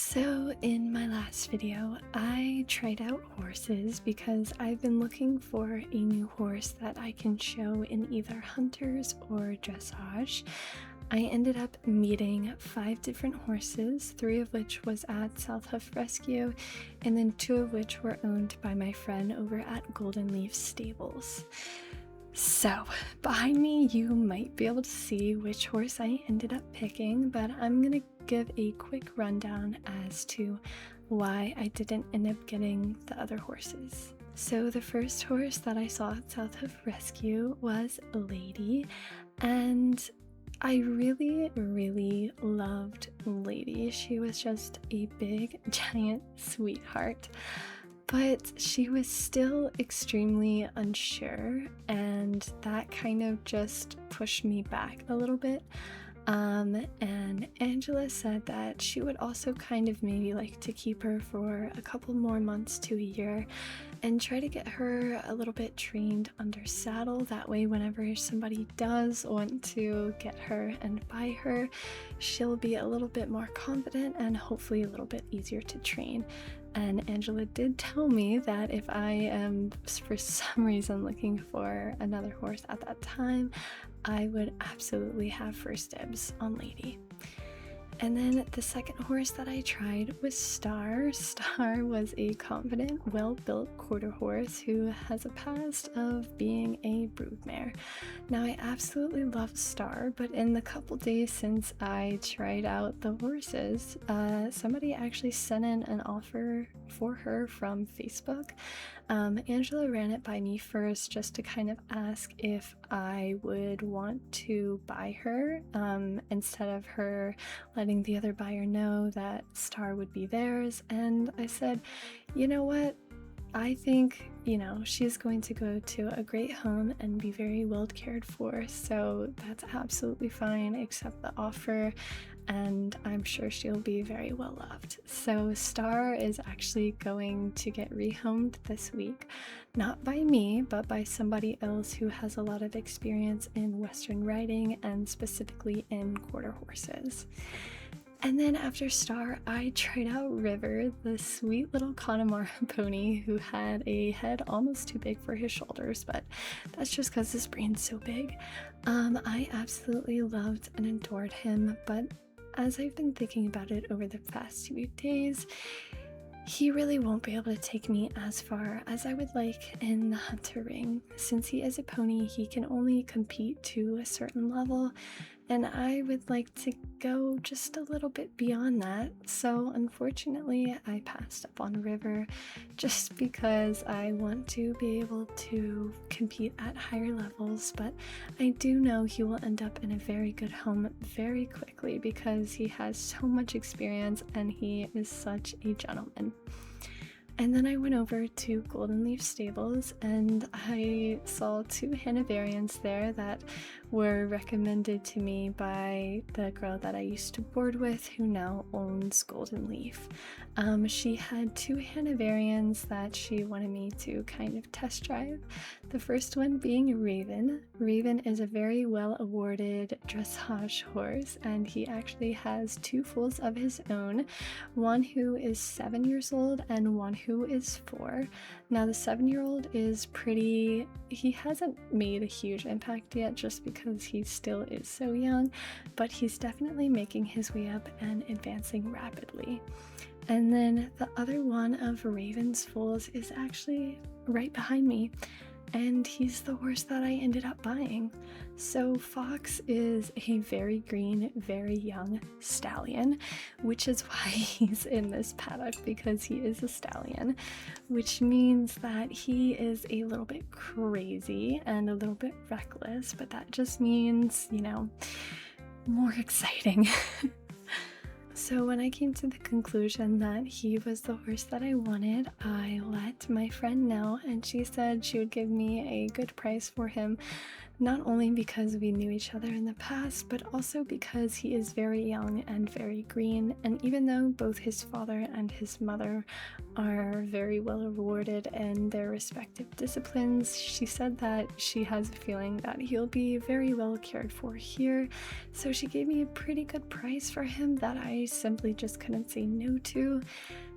So in my last video, I tried out horses because I've been looking for a new horse that I can show in either hunters or dressage. I ended up meeting 5 different horses, 3 of which was at South Hoof Rescue, and then 2 of which were owned by my friend over at Golden Leaf Stables. So, behind me you might be able to see which horse I ended up picking, but I'm gonna give a quick rundown as to why I didn't end up getting the other horses. So the first horse that I saw at South Hoof Rescue was Lady, and I really loved Lady. She was just a big, giant sweetheart. But she was still extremely unsure, and that kind of just pushed me back a little bit. And Angela said that she would also kind of maybe like to keep her for a couple more months to a year and try to get her a little bit trained under saddle. That way, whenever somebody does want to get her and buy her, she'll be a little bit more confident and hopefully a little bit easier to train. And Angela did tell me that if I am for some reason looking for another horse at that time, I would absolutely have first dibs on Lady. And then the second horse that I tried was Star. Star was a confident, well-built quarter horse who has a past of being a broodmare. Now, I absolutely love Star, but in the couple days since I tried out the horses, somebody actually sent in an offer for her from Facebook. Angela ran it by me first just to kind of ask if I would want to buy her instead of her letting the other buyer know that Star would be theirs. And I said, you know what? I think, she's going to go to a great home and be very well cared for, so that's absolutely fine. Accept the offer, and I'm sure she'll be very well loved. So Star is actually going to get rehomed this week, not by me, but by somebody else who has a lot of experience in Western riding and specifically in quarter horses. And then after Star, I tried out River, the sweet little Connemara pony who had a head almost too big for his shoulders, but that's just because his brain's so big. I absolutely loved and adored him, but as I've been thinking about it over the past few days, he really won't be able to take me as far as I would like in the hunter ring. Since he is a pony, he can only compete to a certain level, and I would like to go just a little bit beyond that. So unfortunately, I passed up on River just because I want to be able to compete at higher levels, but I do know he will end up in a very good home very quickly because he has so much experience and he is such a gentleman. And then I went over to Golden Leaf Stables and I saw 2 Hanoverians there that were recommended to me by the girl that I used to board with who now owns Golden Leaf. She had 2 Hanoverians that she wanted me to kind of test drive. The first one being Raven. Raven is a very well awarded dressage horse, and he actually has 2 foals of his own, one who is 7 years old and one who is 4. Now the 7-year-old is he hasn't made a huge impact yet just because he still is so young, but he's definitely making his way up and advancing rapidly. And then the other one of Raven's foals is actually right behind me, and he's the horse that I ended up buying. So Fox is a very green, very young stallion, which is why he's in this paddock, because he is a stallion, which means that he is a little bit crazy and a little bit reckless, but that just means, more exciting. So when I came to the conclusion that he was the horse that I wanted, I let my friend know, and she said she would give me a good price for him. not only because we knew each other in the past, but also because he is very young and very green. And even though both his father and his mother are very well rewarded in their respective disciplines, she said that she has a feeling that he'll be very well cared for here. So she gave me a pretty good price for him that I simply just couldn't say no to.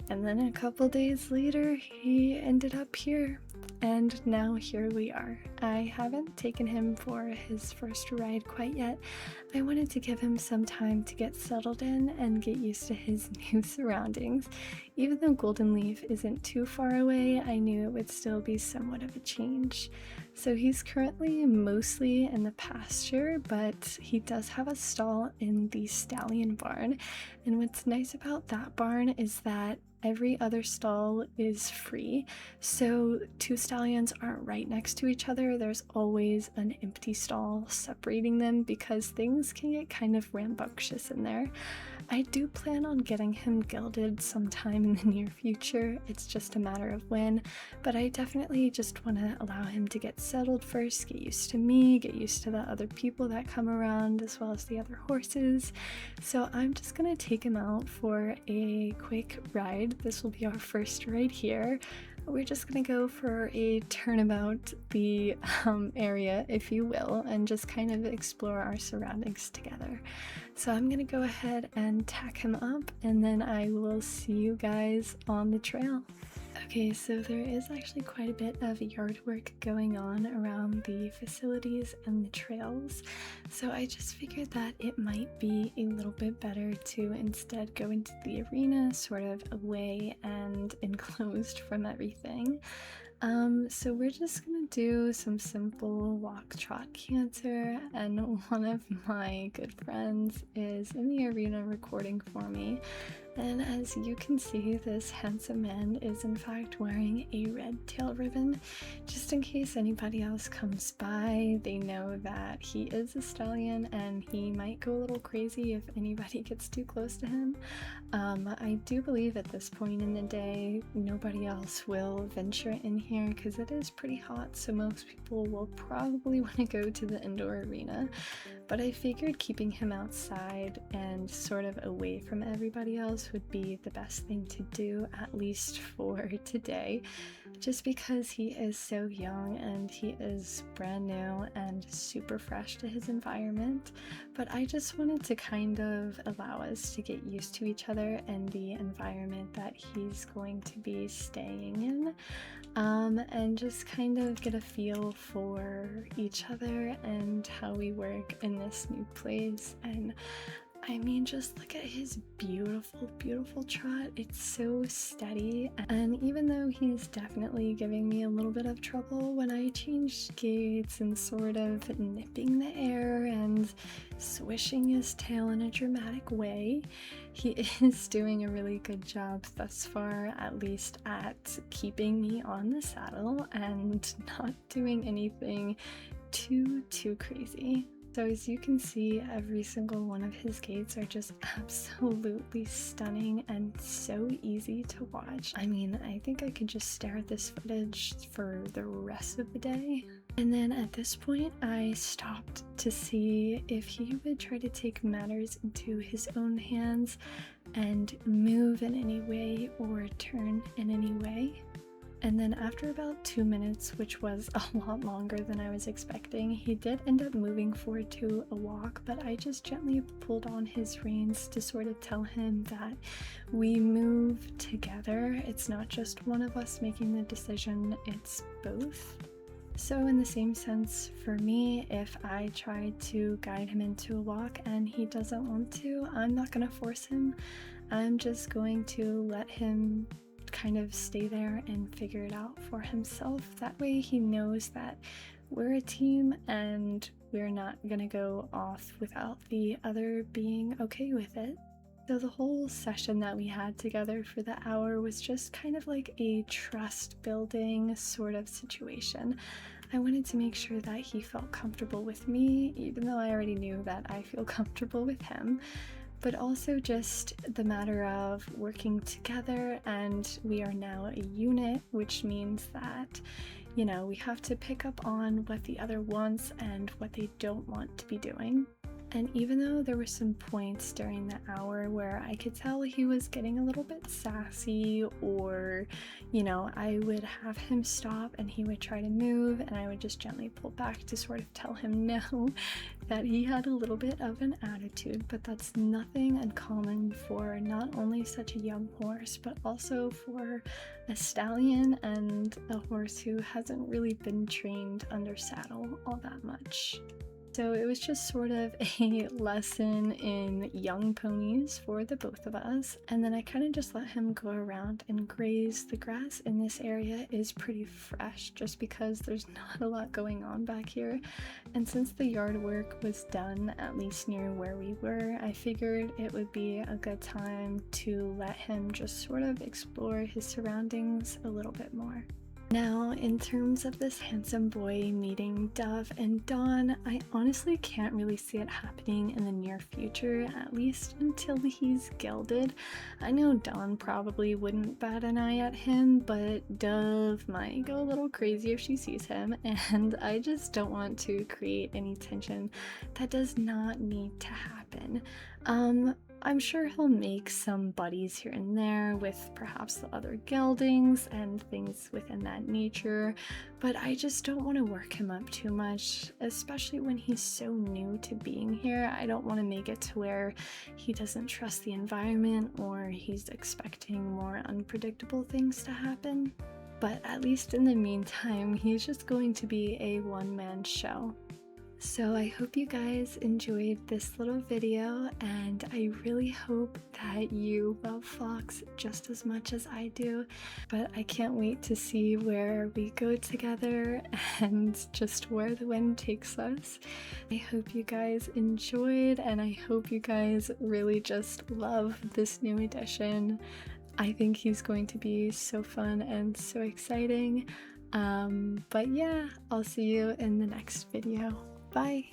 And then a couple days later, he ended up here. And now here we are. I haven't taken him for his first ride quite yet. I wanted to give him some time to get settled in and get used to his new surroundings. Even though Golden Leaf isn't too far away, I knew it would still be somewhat of a change. So he's currently mostly in the pasture, but he does have a stall in the stallion barn. And what's nice about that barn is that every other stall is free, so two stallions aren't right next to each other. There's always an empty stall separating them because things can get kind of rambunctious in there. I do plan on getting him gelded sometime in the near future. It's just a matter of when, but I definitely just want to allow him to get settled first, get used to me, get used to the other people that come around, as well as the other horses. So I'm just gonna take him out for a quick ride. This will be our first ride here. We're just gonna go for a turnabout the area, if you will, and just kind of explore our surroundings together. So I'm gonna go ahead and tack him up, and then I will see you guys on the trail. Okay, so there is actually quite a bit of yard work going on around the facilities and the trails, so I just figured that it might be a little bit better to instead go into the arena sort of away and enclosed from everything. So we're just gonna do some simple walk, trot, canter, and one of my good friends is in the arena recording for me. And as you can see, this handsome man is in fact wearing a red tail ribbon. Just in case anybody else comes by, they know that he is a stallion and he might go a little crazy if anybody gets too close to him. I do believe at this point in the day, nobody else will venture in here because it is pretty hot, so most people will probably want to go to the indoor arena. But I figured keeping him outside and sort of away from everybody else would be the best thing to do, at least for today, just because he is so young and he is brand new and super fresh to his environment. But I just wanted to kind of allow us to get used to each other and the environment that he's going to be staying in, and just kind of get a feel for each other and how we work in this new place. And I mean, just look at his beautiful, beautiful trot. It's so steady. And even though he's definitely giving me a little bit of trouble when I change gaits and sort of nipping the air and swishing his tail in a dramatic way, he is doing a really good job thus far, at least at keeping me on the saddle and not doing anything too crazy. So as you can see, every single one of his gaits are just absolutely stunning and so easy to watch. I mean, I think I could just stare at this footage for the rest of the day. And then at this point, I stopped to see if he would try to take matters into his own hands and move in any way or turn in any way. And then after about 2 minutes, which was a lot longer than I was expecting, he did end up moving forward to a walk, but I just gently pulled on his reins to sort of tell him that we move together. It's not just one of us making the decision, it's both. So in the same sense, for me, if I try to guide him into a walk and he doesn't want to, I'm not going to force him. I'm just going to let him kind of stay there and figure it out for himself. That way he knows that we're a team and we're not gonna go off without the other being okay with it. So the whole session that we had together for the hour was just kind of like a trust building sort of situation. I wanted to make sure that he felt comfortable with me, even though I already knew that I feel comfortable with him. But also just the matter of working together, and we are now a unit, which means that you know, we have to pick up on what the other wants and what they don't want to be doing. And even though there were some points during the hour where I could tell he was getting a little bit sassy, or, you know, I would have him stop and he would try to move and I would just gently pull back to sort of tell him no, that he had a little bit of an attitude, but that's nothing uncommon for not only such a young horse, but also for a stallion and a horse who hasn't really been trained under saddle all that much. So it was just sort of a lesson in young ponies for the both of us, and then I kind of just let him go around and graze. The grass in this area is pretty fresh just because there's not a lot going on back here, and since the yard work was done, at least near where we were, I figured it would be a good time to let him just sort of explore his surroundings a little bit more. Now, in terms of this handsome boy meeting Dove and Dawn, I honestly can't really see it happening in the near future, at least until he's gelded. I know Dawn probably wouldn't bat an eye at him, but Dove might go a little crazy if she sees him, and I just don't want to create any tension that does not need to happen. I'm sure he'll make some buddies here and there with perhaps the other geldings and things within that nature, but I just don't want to work him up too much, especially when he's so new to being here. I don't want to make it to where he doesn't trust the environment or he's expecting more unpredictable things to happen. But at least in the meantime, he's just going to be a one-man show. So I hope you guys enjoyed this little video, and I really hope that you love Fox just as much as I do, but I can't wait to see where we go together and just where the wind takes us. I hope you guys enjoyed, and I hope you guys really just love this new edition. I think he's going to be so fun and so exciting. But yeah, I'll see you in the next video. Bye!